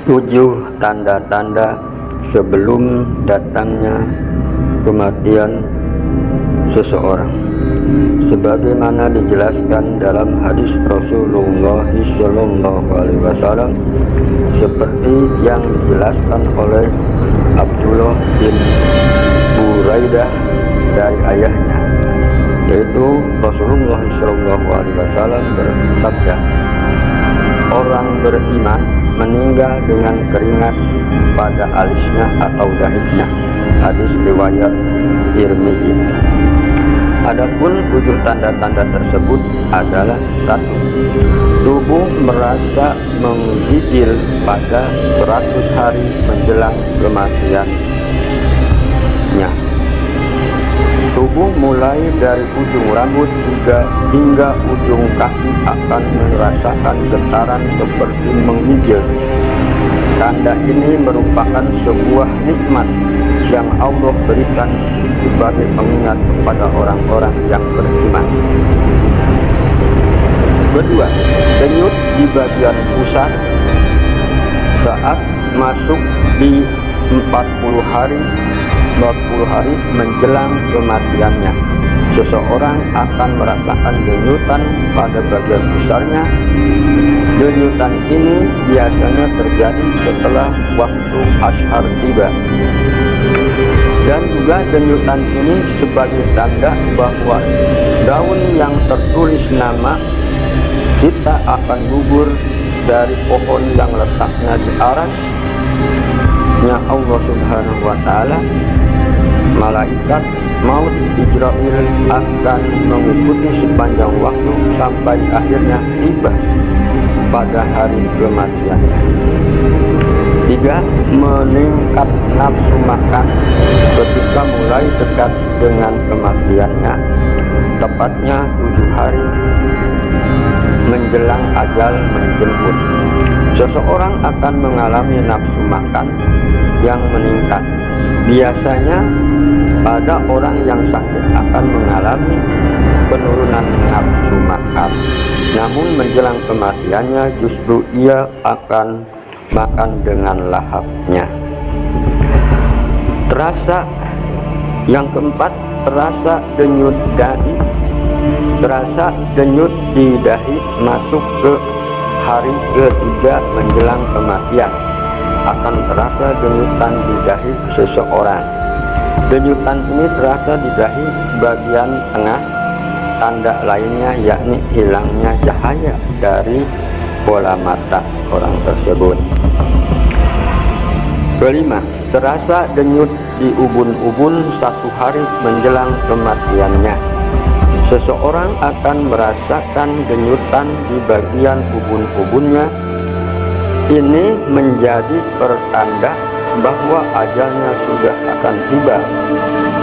7 tanda-tanda sebelum datangnya kematian seseorang, sebagaimana dijelaskan dalam hadis Rasulullah SAW, seperti yang dijelaskan oleh Abdullah bin Buraidah dari ayahnya, yaitu Rasulullah SAW bersabda, orang beriman meninggal dengan keringat pada alisnya atau dahinya. Hadis riwayat Tirmidzi. Adapun 7 tanda-tanda tersebut adalah: 1. Tubuh merasa menggigil pada 100 hari menjelang kematiannya. Tubuh mulai dari ujung rambut hingga ujung kaki akan merasakan getaran seperti menggigil. Tanda ini merupakan sebuah nikmat yang Allah berikan sebagai pengingat kepada orang-orang yang beriman. Kedua, denyut di bagian pusar saat masuk di 40 hari menjelang kematiannya. Seseorang akan merasakan denyutan pada bagian pusarnya. Denyutan ini biasanya terjadi setelah waktu ashar tiba. Dan juga denyutan ini sebagai tanda bahwa daun yang tertulis nama kita akan gugur dari pohon yang letaknya di arasnya Allah Subhanahu wa Ta'ala. Malaikat maut Israel akan mengikuti sepanjang waktu sampai akhirnya tiba pada hari kematiannya. 3. Meningkat nafsu makan ketika mulai dekat dengan kematiannya, tepatnya 7 hari menjelang ajal menjemput. Seseorang akan mengalami nafsu makan yang meningkat. Biasanya pada orang yang sakit akan mengalami penurunan nafsu makan, namun menjelang kematiannya justru ia akan makan dengan lahapnya. Yang keempat, terasa denyut dahi. Terasa denyut di dahi masuk ke hari ketiga menjelang kematian. Akan terasa denyutan di dahi seseorang. Denyutan ini terasa di dahi bagian tengah. Tanda lainnya yakni hilangnya cahaya dari bola mata orang tersebut. Kelima, terasa denyut di ubun-ubun 1 hari menjelang kematiannya. Seseorang akan merasakan denyutan di bagian ubun-ubunnya. Ini menjadi pertanda bahwa ajalnya sudah akan tiba.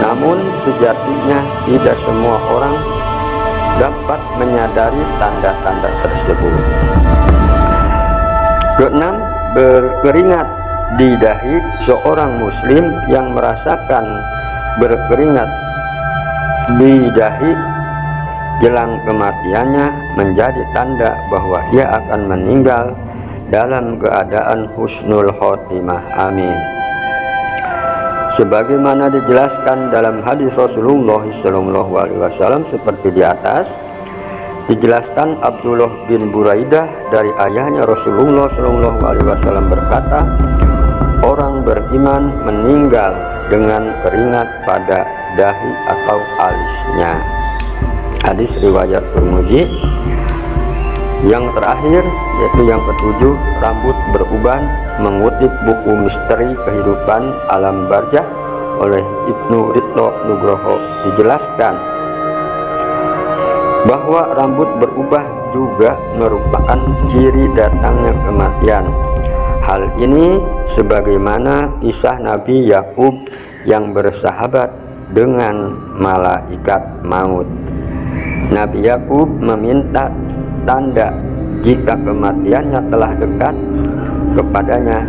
Namun sejatinya tidak semua orang dapat menyadari tanda-tanda tersebut. Keenam, berkeringat di dahi. Seorang muslim yang merasakan berkeringat di dahi jelang kematiannya menjadi tanda bahwa ia akan meninggal dalam keadaan husnul khotimah. Amin. Sebagaimana dijelaskan dalam hadis Rasulullah SAW seperti di atas, dijelaskan Abdullah bin Buraidah dari ayahnya Rasulullah SAW berkata, orang beriman meninggal dengan keringat pada dahi atau alisnya. Hadis riwayat Tirmidzi. Yang terakhir, yaitu yang ketujuh, rambut beruban. Mengutip buku Misteri Kehidupan Alam Barzakh oleh Ibnu Ridho Nugroho, dijelaskan bahwa rambut berubah juga merupakan ciri datangnya kematian. Hal ini sebagaimana kisah Nabi Yakub yang bersahabat dengan malaikat maut. Nabi Yakub meminta tanda jika kematiannya telah dekat kepadanya.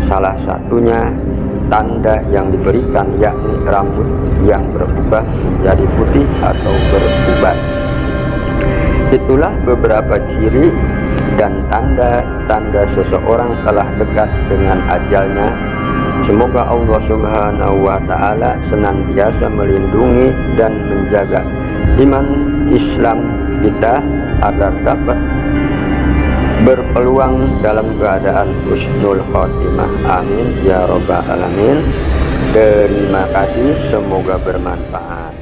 Salah satunya tanda yang diberikan yakni rambut yang berubah menjadi putih atau beruban. Itulah beberapa ciri dan tanda-tanda seseorang telah dekat dengan ajalnya. Semoga Allah Subhanahu wa Ta'ala senantiasa melindungi dan menjaga iman Islam kita agar dapat berpeluang dalam keadaan husnul khotimah. Amin ya robbal alamin. Terima kasih, semoga bermanfaat.